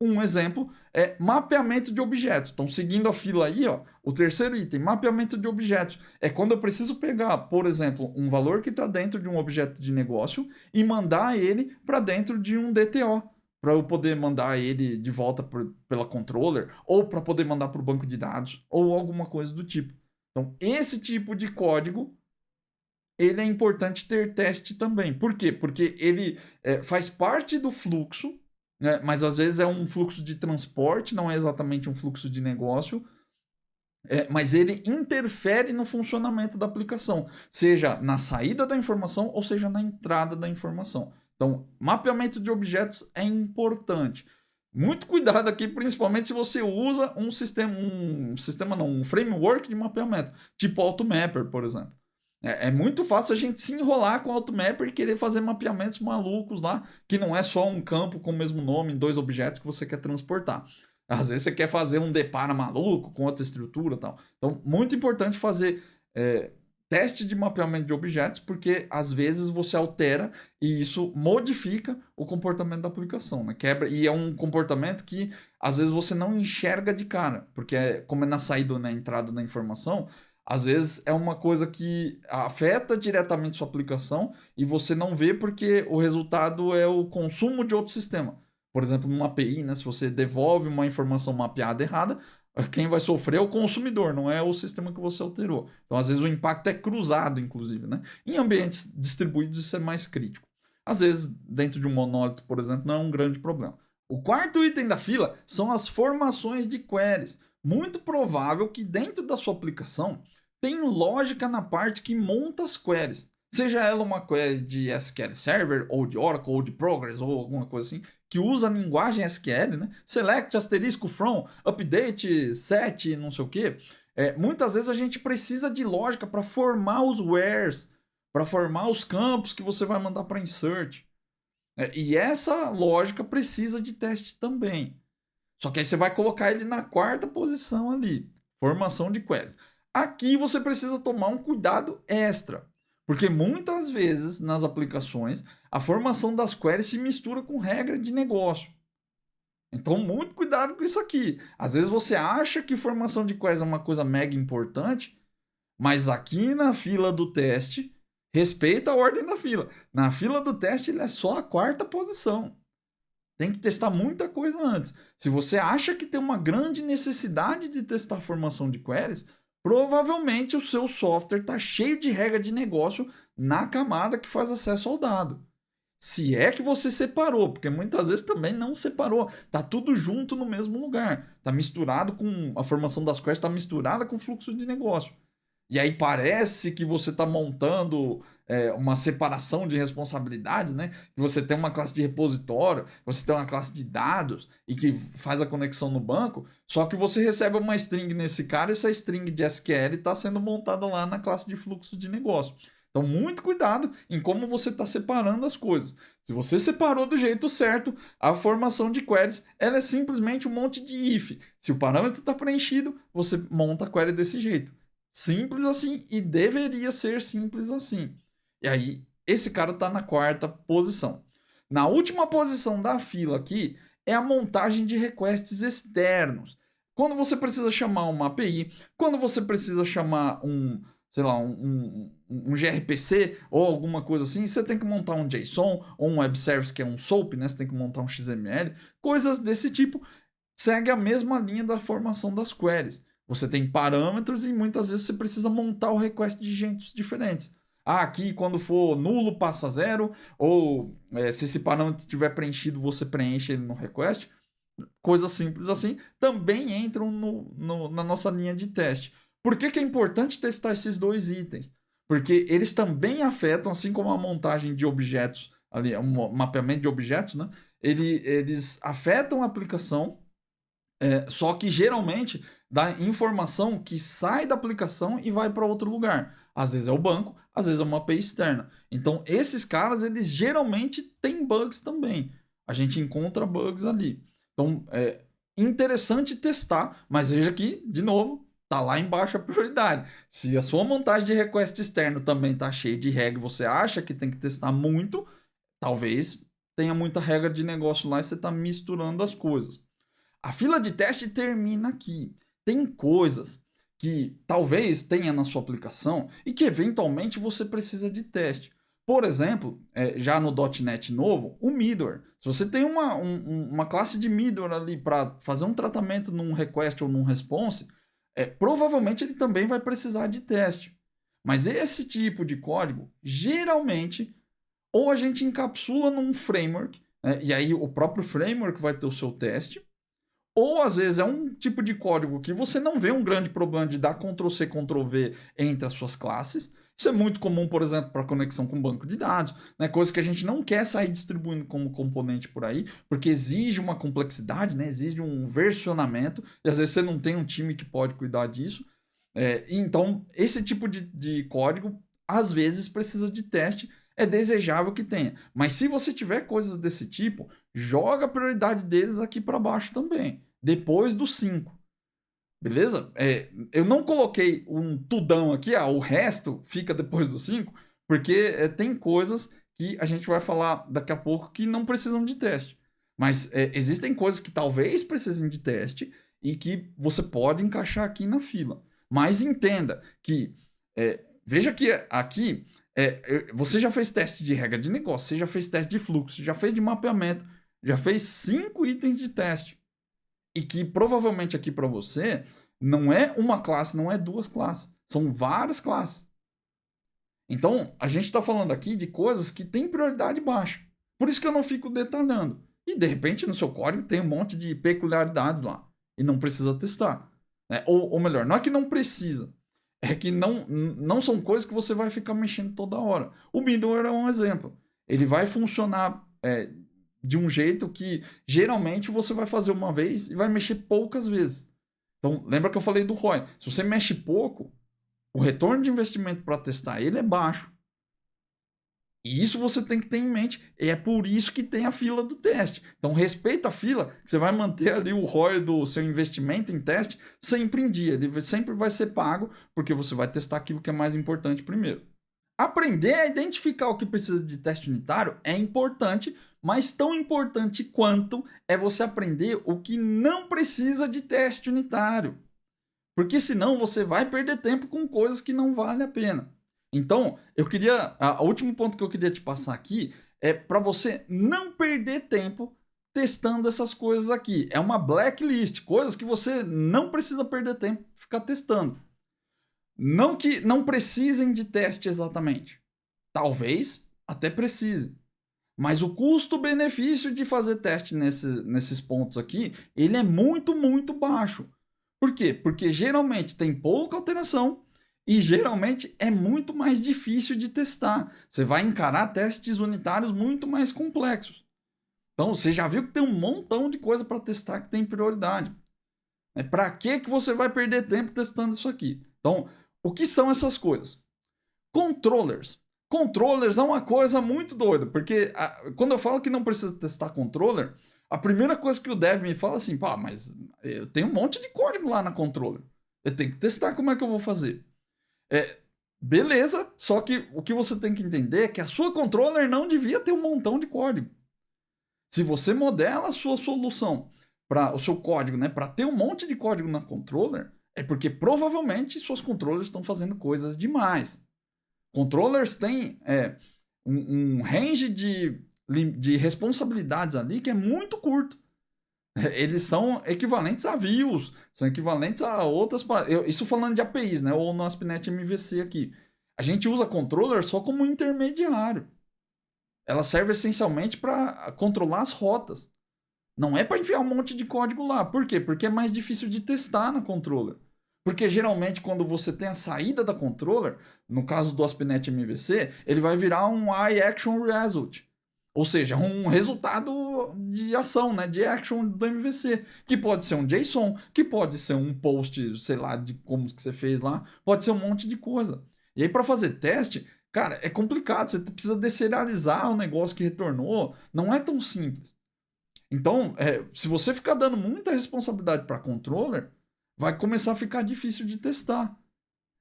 Um exemplo é mapeamento de objetos. Então, seguindo a fila aí, ó, o terceiro item, mapeamento de objetos. É quando eu preciso pegar, por exemplo, um valor que está dentro de um objeto de negócio e mandar ele para dentro de um DTO. Para eu poder mandar ele de volta pela controller, ou para poder mandar para o banco de dados, ou alguma coisa do tipo. Então, esse tipo de código, ele é importante ter teste também. Por quê? Porque ele faz parte do fluxo, né? Mas às vezes é um fluxo de transporte, não é exatamente um fluxo de negócio, mas ele interfere no funcionamento da aplicação, seja na saída da informação ou seja na entrada da informação. Então, mapeamento de objetos é importante. Muito cuidado aqui, principalmente se você usa um framework de mapeamento, tipo AutoMapper, por exemplo. É muito fácil a gente se enrolar com o AutoMapper e querer fazer mapeamentos malucos lá, que não é só um campo com o mesmo nome em dois objetos que você quer transportar. Às vezes você quer fazer um depara maluco com outra estrutura e tal. Então, muito importante fazer teste de mapeamento de objetos, porque às vezes você altera e isso modifica o comportamento da aplicação, né? Quebra, e é um comportamento que às vezes você não enxerga de cara, porque como é na saída ou na entrada da informação, às vezes é uma coisa que afeta diretamente sua aplicação e você não vê porque o resultado é o consumo de outro sistema. Por exemplo, numa API, né, se você devolve uma informação mapeada errada, quem vai sofrer é o consumidor, não é o sistema que você alterou. Então, às vezes, o impacto é cruzado, inclusive. Né? Em ambientes distribuídos, isso é mais crítico. Às vezes, dentro de um monólito, por exemplo, não é um grande problema. O quarto item da fila são as formações de queries. Muito provável que dentro da sua aplicação tem lógica na parte que monta as queries. Seja ela uma query de SQL Server, ou de Oracle, ou de Progress, ou alguma coisa assim, que usa a linguagem SQL, né? Select, asterisco, from, update, set, não sei o quê. Muitas vezes a gente precisa de lógica para formar os wheres, para formar os campos que você vai mandar para insert. E essa lógica precisa de teste também. Só que aí você vai colocar ele na quarta posição ali, formação de queries. Aqui você precisa tomar um cuidado extra, porque muitas vezes nas aplicações a formação das queries se mistura com regra de negócio. Então, muito cuidado com isso aqui. Às vezes você acha que formação de queries é uma coisa mega importante, mas aqui na fila do teste, respeita a ordem da fila. Na fila do teste, ele é só a quarta posição. Tem que testar muita coisa antes. Se você acha que tem uma grande necessidade de testar a formação de queries, provavelmente o seu software está cheio de regra de negócio na camada que faz acesso ao dado. Se é que você separou, porque muitas vezes também não separou. Tá tudo junto no mesmo lugar. Tá misturado com a formação das queries, está misturada com o fluxo de negócio. E aí parece que você está montando uma separação de responsabilidades, né? Que você tem uma classe de repositório, você tem uma classe de dados e que faz a conexão no banco, só que você recebe uma string nesse cara e essa string de SQL está sendo montada lá na classe de fluxo de negócio. Então, muito cuidado em como você está separando as coisas. Se você separou do jeito certo, a formação de queries ela é simplesmente um monte de if. Se o parâmetro está preenchido, você monta a query desse jeito. Simples assim e deveria ser simples assim. E aí, esse cara está na quarta posição. Na última posição da fila aqui é a montagem de requests externos. Quando você precisa chamar uma API, quando você precisa chamar sei lá, um gRPC ou alguma coisa assim, você tem que montar um JSON ou um web service que é um SOAP, né? Você tem que montar um XML, coisas desse tipo. Segue a mesma linha da formação das queries. Você tem parâmetros e muitas vezes você precisa montar o request de jeitos diferentes. Ah, aqui quando for nulo passa zero, ou se esse parâmetro estiver preenchido, você preenche ele no request. Coisas simples assim também entram na nossa linha de teste. Por que é importante testar esses dois itens? Porque eles também afetam, assim como a montagem de objetos, ali, um mapeamento de objetos, né? Eles afetam a aplicação, só que geralmente dá informação que sai da aplicação e vai para outro lugar. Às vezes é o banco, às vezes é uma API externa. Então, esses caras, eles geralmente têm bugs também. A gente encontra bugs ali. Então, é interessante testar, mas veja que, de novo, tá lá embaixo a prioridade. Se a sua montagem de request externo também tá cheia de regra e você acha que tem que testar muito, talvez tenha muita regra de negócio lá e você está misturando as coisas. A fila de teste termina aqui. Tem coisas que talvez tenha na sua aplicação e que eventualmente você precisa de teste. Por exemplo, já no .NET novo, o middleware. Se você tem uma classe de middleware ali para fazer um tratamento num request ou num response, provavelmente ele também vai precisar de teste. Mas esse tipo de código, geralmente, ou a gente encapsula num framework, né, e aí o próprio framework vai ter o seu teste, ou às vezes é um tipo de código que você não vê um grande problema de dar Ctrl+C, Ctrl+V entre as suas classes. Isso é muito comum, por exemplo, para conexão com banco de dados, né? Coisa que a gente não quer sair distribuindo como componente por aí, porque exige uma complexidade, né? Exige um versionamento, e às vezes você não tem um time que pode cuidar disso. Então, esse tipo de código, às vezes, precisa de teste. É desejável que tenha. Mas se você tiver coisas desse tipo, joga a prioridade deles aqui para baixo também. Depois do 5. Beleza? Eu não coloquei um tudão aqui, o resto fica depois do 5, porque tem coisas que a gente vai falar daqui a pouco que não precisam de teste. Mas existem coisas que talvez precisem de teste e que você pode encaixar aqui na fila. Mas entenda que, veja que aqui, você já fez teste de regra de negócio, você já fez teste de fluxo, já fez de mapeamento, já fez 5 itens de teste. E que provavelmente aqui para você não é uma classe, não é duas classes, são várias classes. Então, a gente está falando aqui de coisas que têm prioridade baixa. Por isso que eu não fico detalhando. E de repente no seu código tem um monte de peculiaridades lá e não precisa testar. Né? Ou melhor, não é que não precisa, é que não são coisas que você vai ficar mexendo toda hora. O middleware é um exemplo. Ele vai funcionar de um jeito que geralmente você vai fazer uma vez e vai mexer poucas vezes. Então, lembra que eu falei do ROI? Se você mexe pouco, o retorno de investimento para testar ele é baixo. E isso você tem que ter em mente. E é por isso que tem a fila do teste. Então, respeita a fila, que você vai manter ali o ROI do seu investimento em teste sempre em dia. Ele sempre vai ser pago, porque você vai testar aquilo que é mais importante primeiro. Aprender a identificar o que precisa de teste unitário é importante, mas tão importante quanto é você aprender o que não precisa de teste unitário. Porque senão você vai perder tempo com coisas que não valem a pena. Então, o último ponto que eu queria te passar aqui é para você não perder tempo testando essas coisas aqui. É uma blacklist, coisas que você não precisa perder tempo ficar testando. Não que não precisem de teste exatamente. Talvez até precise. Mas o custo-benefício de fazer teste nesses pontos aqui, ele é muito, muito baixo. Por quê? Porque geralmente tem pouca alteração e geralmente é muito mais difícil de testar. Você vai encarar testes unitários muito mais complexos. Então, você já viu que tem um montão de coisa para testar que tem prioridade. Para que você vai perder tempo testando isso aqui? Então, o que são essas coisas? Controllers Controllers é uma coisa muito doida, porque quando eu falo que não precisa testar controller, a primeira coisa que o dev me fala assim, pá, mas eu tenho um monte de código lá na controller. Eu tenho que testar, como é que eu vou fazer? Beleza, só que o que você tem que entender é que a sua controller não devia ter um montão de código. Se você modela a sua solução para o seu código, né, para ter um monte de código na controller, é porque provavelmente suas controllers estão fazendo coisas demais. Controllers têm um range de responsabilidades ali que é muito curto. Eles são equivalentes a views, são equivalentes a outras. Isso falando de APIs, né? Ou no ASP.NET MVC aqui. A gente usa controller só como intermediário. Ela serve essencialmente para controlar as rotas. Não é para enfiar um monte de código lá. Por quê? Porque é mais difícil de testar na controller. Porque geralmente quando você tem a saída da controller, no caso do ASP.NET MVC, ele vai virar um iActionResult. Ou seja, um resultado de ação, né, de action do MVC, que pode ser um JSON, que pode ser um post, sei lá, de como que você fez lá, pode ser um monte de coisa. E aí para fazer teste, cara, é complicado, você precisa deserializar o negócio que retornou, não é tão simples. Então, se você ficar dando muita responsabilidade para controller, vai começar a ficar difícil de testar.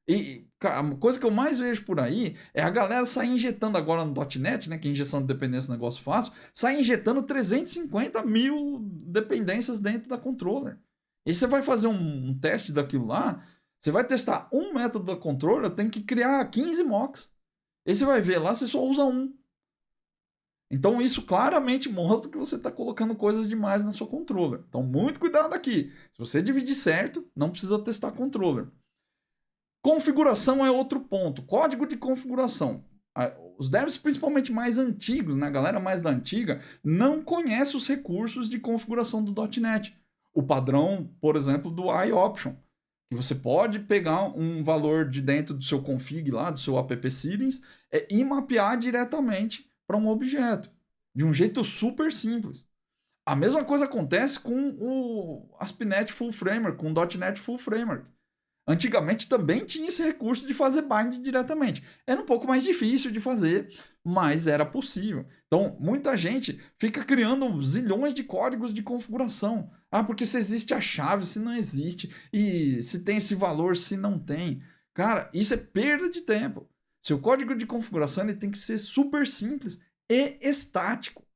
E a coisa que eu mais vejo por aí é a galera sair injetando agora no .NET, né, que injeção de dependência é um negócio fácil, sair injetando 350 mil dependências dentro da controller. E você vai fazer um teste daquilo lá, você vai testar um método da controller, tem que criar 15 mocks. E você vai ver lá, você só usa um. Então isso claramente mostra que você está colocando coisas demais na sua controller. Então muito cuidado aqui. Se você dividir certo, não precisa testar controller. Configuração é outro ponto. Código de configuração. Os devs, principalmente mais antigos, né, a galera mais da antiga, não conhece os recursos de configuração do .NET. O padrão, por exemplo, do iOption, que você pode pegar um valor de dentro do seu config lá, do seu app settings, e mapear diretamente para um objeto, de um jeito super simples. A mesma coisa acontece com o ASP.NET Full Framework, com o .NET Full Framework. Antigamente também tinha esse recurso de fazer bind diretamente. Era um pouco mais difícil de fazer, mas era possível. Então, muita gente fica criando zilhões de códigos de configuração. Ah, porque se existe a chave, se não existe, e se tem esse valor, se não tem. Cara, isso é perda de tempo. Seu código de configuração ele tem que ser super simples e estático.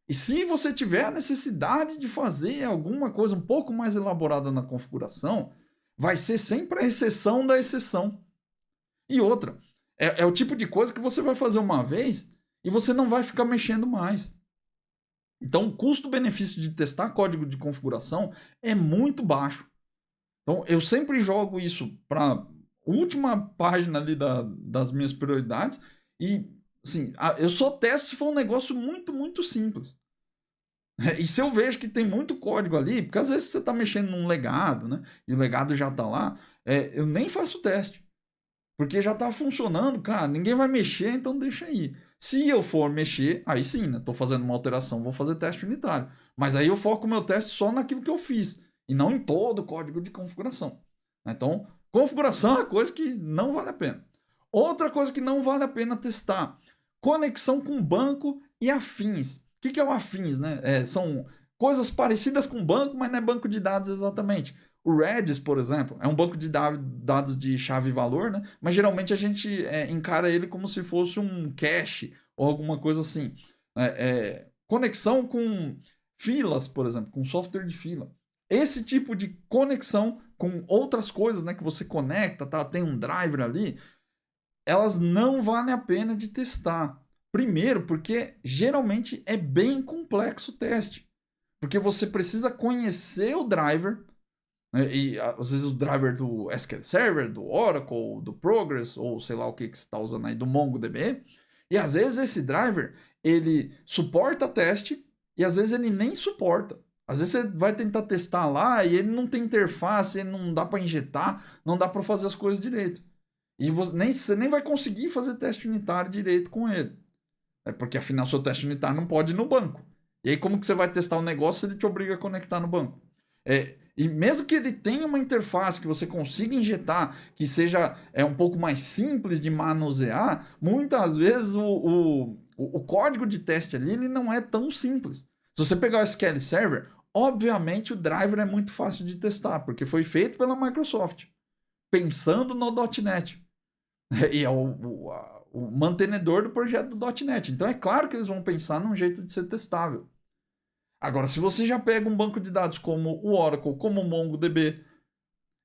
E se você tiver a necessidade de fazer alguma coisa um pouco mais elaborada na configuração, vai ser sempre a exceção da exceção. E outra, é o tipo de coisa que você vai fazer uma vez e você não vai ficar mexendo mais. Então, o custo-benefício de testar código de configuração é muito baixo. Então, eu sempre jogo isso para a última página ali das minhas prioridades e, assim, eu só testo se for um negócio muito, muito simples. E se eu vejo que tem muito código ali, porque às vezes você está mexendo num legado, né? E o legado já está lá, eu nem faço teste. Porque já está funcionando, cara, ninguém vai mexer, então deixa aí. Se eu for mexer, aí sim, né? Estou fazendo uma alteração, vou fazer teste unitário. Mas aí eu foco o meu teste só naquilo que eu fiz. E não em todo o código de configuração. Então, configuração é uma coisa que não vale a pena. Outra coisa que não vale a pena testar: conexão com banco e afins. O que é o afins, né? São coisas parecidas com banco, mas não é banco de dados exatamente. O Redis, por exemplo, é um banco de dados de chave e valor, né? Mas geralmente a gente encara ele como se fosse um cache ou alguma coisa assim. Conexão com filas, por exemplo, com software de fila. Esse tipo de conexão com outras coisas, né, que você conecta, tá? Tem um driver ali, elas não valem a pena de testar. Primeiro, porque geralmente é bem complexo o teste. Porque você precisa conhecer o driver, né? E às vezes o driver do SQL Server, do Oracle, do Progress, ou sei lá o que você está usando aí, do MongoDB. E às vezes esse driver, ele suporta teste e às vezes ele nem suporta. Às vezes você vai tentar testar lá e ele não tem interface, ele não dá para injetar, não dá para fazer as coisas direito. E você nem vai conseguir fazer teste unitário direito com ele. Porque afinal seu teste unitário não pode ir no banco. E aí como que você vai testar o negócio se ele te obriga a conectar no banco? E mesmo que ele tenha uma interface que você consiga injetar, que seja um pouco mais simples de manusear, muitas vezes o código de teste ali ele não é tão simples. Se você pegar o SQL Server, obviamente o driver é muito fácil de testar, porque foi feito pela Microsoft, pensando no .NET. E é o mantenedor do projeto do .NET. Então é claro que eles vão pensar num jeito de ser testável. Agora, se você já pega um banco de dados como o Oracle, como o MongoDB,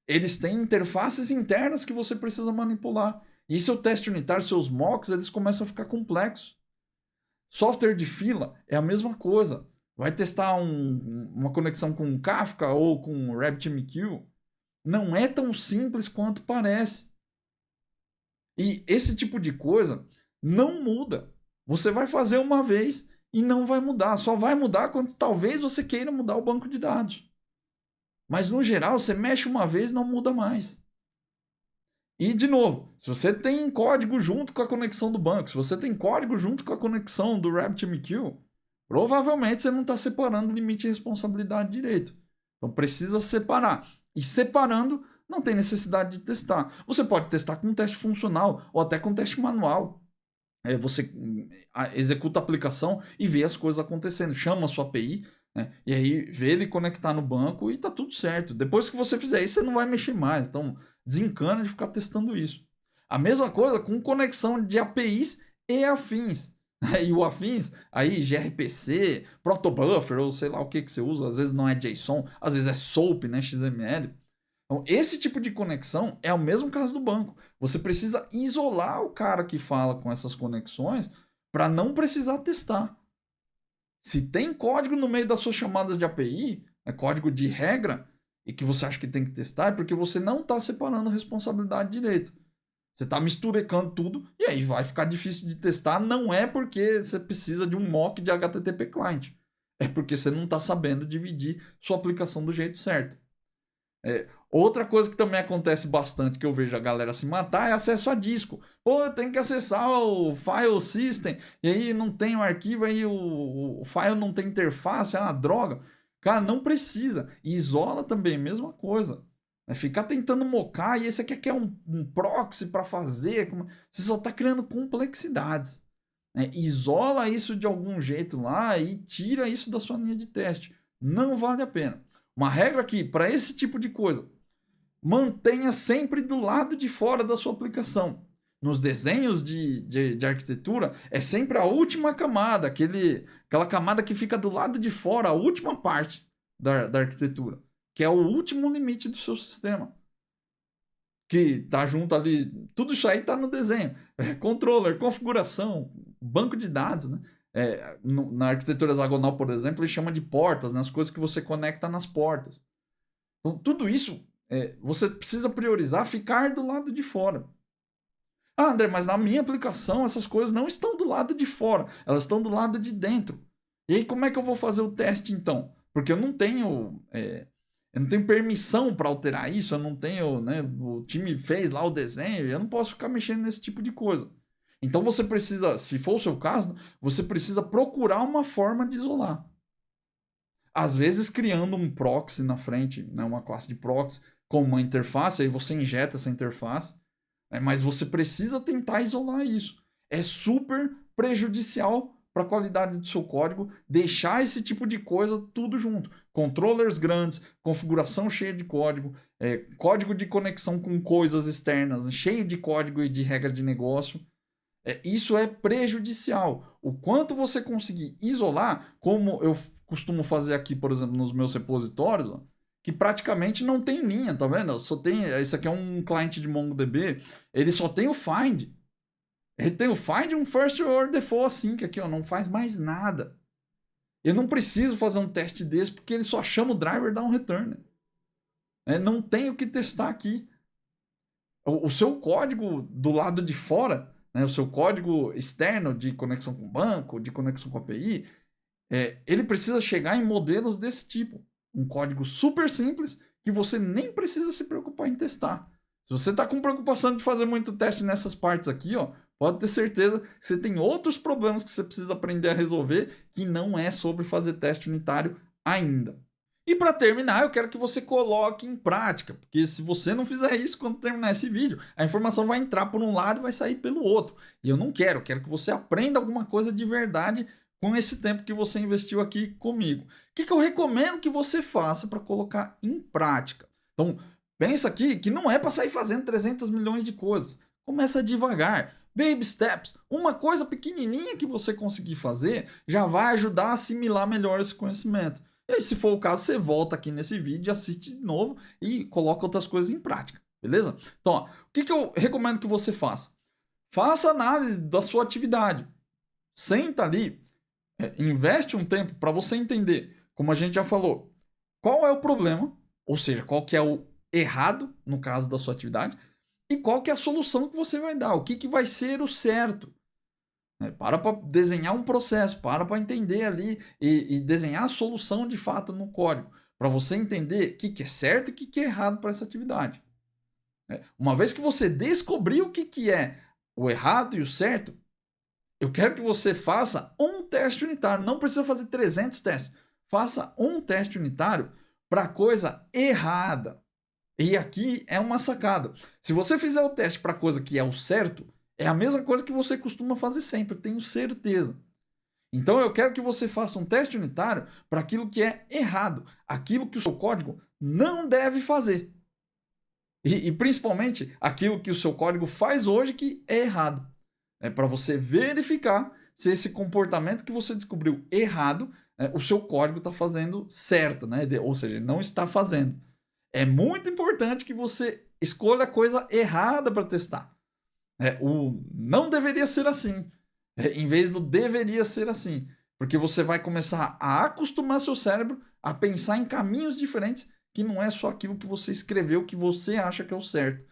eles têm interfaces internas que você precisa manipular. E seu teste unitário, seus mocks, eles começam a ficar complexos. Software de fila é a mesma coisa. Vai testar uma conexão com Kafka ou com RabbitMQ. Não é tão simples quanto parece. E esse tipo de coisa não muda. Você vai fazer uma vez e não vai mudar. Só vai mudar quando talvez você queira mudar o banco de dados. Mas no geral, você mexe uma vez e não muda mais. E de novo, se você tem código junto com a conexão do banco, se você tem código junto com a conexão do RabbitMQ, provavelmente você não está separando o limite de responsabilidade direito. Então precisa separar. E separando, não tem necessidade de testar. Você pode testar com um teste funcional ou até com um teste manual. Você executa a aplicação e vê as coisas acontecendo. Chama a sua API, né? E aí vê ele conectar no banco e tá tudo certo. Depois que você fizer isso, você não vai mexer mais. Então desencana de ficar testando isso. A mesma coisa com conexão de APIs e afins. E o afins, aí gRPC, protobuffer, ou sei lá o que você usa. Às vezes não é JSON, às vezes é SOAP, né, XML. Então, esse tipo de conexão é o mesmo caso do banco. Você precisa isolar o cara que fala com essas conexões para não precisar testar. Se tem código no meio das suas chamadas de API, código de regra, e que você acha que tem que testar, é porque você não está separando a responsabilidade direito. Você está misturecando tudo e aí vai ficar difícil de testar. Não é porque você precisa de um mock de HTTP client. É porque você não está sabendo dividir sua aplicação do jeito certo. Outra coisa que também acontece bastante, que eu vejo a galera se matar, é acesso a disco. Pô, eu tenho que acessar o file system, e aí não tem o arquivo, aí o file não tem interface, é uma droga. Cara, não precisa. E isola também, mesma coisa. Ficar tentando mocar, e esse aqui quer um proxy para fazer, você só está criando complexidades. Isola isso de algum jeito lá e tira isso da sua linha de teste. Não vale a pena. Uma regra aqui, para esse tipo de coisa, mantenha sempre do lado de fora da sua aplicação. Nos desenhos de arquitetura, é sempre a última camada, aquela camada que fica do lado de fora, a última parte da arquitetura, que é o último limite do seu sistema. Que tá junto ali, tudo isso aí tá no desenho. Controller, configuração, banco de dados, né? Na arquitetura hexagonal, por exemplo, ele chama de portas, né? As coisas que você conecta nas portas. Então, tudo isso você precisa priorizar ficar do lado de fora. Ah, André, mas na minha aplicação essas coisas não estão do lado de fora, elas estão do lado de dentro. E aí como é que eu vou fazer o teste então? Porque eu não tenho permissão para alterar isso, eu não tenho, né? O time fez lá o desenho, eu não posso ficar mexendo nesse tipo de coisa. Então você precisa, se for o seu caso, você precisa procurar uma forma de isolar. Às vezes criando um proxy na frente, né, uma classe de proxy com uma interface, aí você injeta essa interface, mas você precisa tentar isolar isso. É super prejudicial para a qualidade do seu código deixar esse tipo de coisa tudo junto. Controllers grandes, configuração cheia de código, código de conexão com coisas externas, cheio de código e de regras de negócio. Isso é prejudicial. O quanto você conseguir isolar, como eu costumo fazer aqui, por exemplo, nos meus repositórios, ó, que praticamente não tem linha, tá vendo? Só tem, isso aqui é um cliente de MongoDB, ele só tem o find. Ele tem o find e um first or default async aqui, ó, não faz mais nada. Eu não preciso fazer um teste desse porque ele só chama o driver e dá um return. Não tem o que testar aqui. O seu código do lado de fora, né, o seu código externo de conexão com o banco, de conexão com a API, ele precisa chegar em modelos desse tipo. Um código super simples que você nem precisa se preocupar em testar. Se você está com preocupação de fazer muito teste nessas partes aqui, ó, pode ter certeza que você tem outros problemas que você precisa aprender a resolver que não é sobre fazer teste unitário ainda. E para terminar, eu quero que você coloque em prática, porque se você não fizer isso quando terminar esse vídeo, a informação vai entrar por um lado e vai sair pelo outro. E eu não quero, quero que você aprenda alguma coisa de verdade com esse tempo que você investiu aqui comigo. O que eu recomendo que você faça para colocar em prática? Então, pensa aqui que não é para sair fazendo 300 milhões de coisas. Começa devagar. Baby steps. Uma coisa pequenininha que você conseguir fazer já vai ajudar a assimilar melhor esse conhecimento. E aí, se for o caso, você volta aqui nesse vídeo, assiste de novo e coloca outras coisas em prática, beleza? Então, ó, o que eu recomendo que você faça? Faça análise da sua atividade. Senta ali, investe um tempo para você entender, como a gente já falou, qual é o problema, ou seja, qual que é o errado no caso da sua atividade, e qual que é a solução que você vai dar, o que vai ser o certo. Para desenhar um processo, para entender ali e desenhar a solução de fato no código, para você entender o que é certo e o que é errado para essa atividade. Uma vez que você descobriu o que é o errado e o certo, eu quero que você faça um teste unitário. Não precisa fazer 300 testes. Faça um teste unitário para a coisa errada. E aqui é uma sacada. Se você fizer o teste para a coisa que é o certo, é a mesma coisa que você costuma fazer sempre, eu tenho certeza. Então eu quero que você faça um teste unitário para aquilo que é errado, aquilo que o seu código não deve fazer. E principalmente aquilo que o seu código faz hoje que é errado. É para você verificar se esse comportamento que você descobriu errado, o seu código está fazendo certo, né? Ou seja, não está fazendo. É muito importante que você escolha a coisa errada para testar. O não deveria ser assim, em vez do deveria ser assim. Porque você vai começar a acostumar seu cérebro a pensar em caminhos diferentes que não é só aquilo que você escreveu que você acha que é o certo.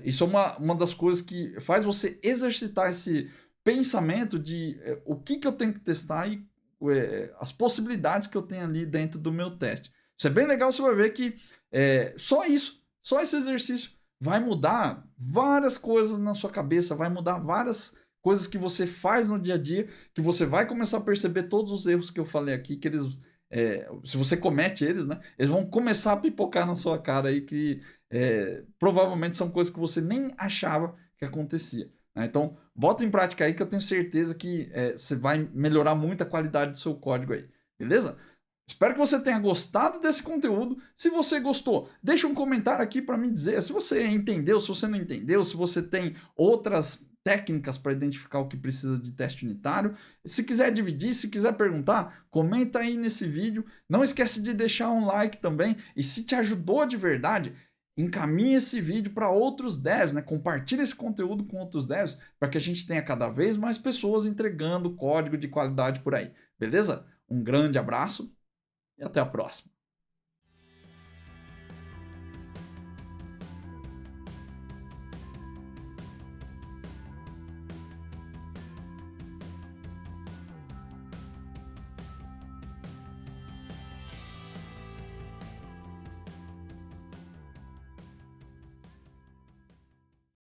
Isso é uma das coisas que faz você exercitar esse pensamento de o que eu tenho que testar e as possibilidades que eu tenho ali dentro do meu teste. Isso é bem legal, você vai ver que só isso, só esse exercício vai mudar várias coisas na sua cabeça, vai mudar várias coisas que você faz no dia a dia, que você vai começar a perceber todos os erros que eu falei aqui, que eles, se você comete eles, né, eles vão começar a pipocar na sua cara aí, que provavelmente são coisas que você nem achava que acontecia. Né? Então, bota em prática aí que eu tenho certeza que você vai melhorar muito a qualidade do seu código aí, beleza? Espero que você tenha gostado desse conteúdo. Se você gostou, deixa um comentário aqui para me dizer se você entendeu, se você não entendeu, se você tem outras técnicas para identificar o que precisa de teste unitário. Se quiser dividir, se quiser perguntar, comenta aí nesse vídeo. Não esquece de deixar um like também. E se te ajudou de verdade, encaminhe esse vídeo para outros devs, né? Compartilhe esse conteúdo com outros devs para que a gente tenha cada vez mais pessoas entregando código de qualidade por aí. Beleza? Um grande abraço e até a próxima.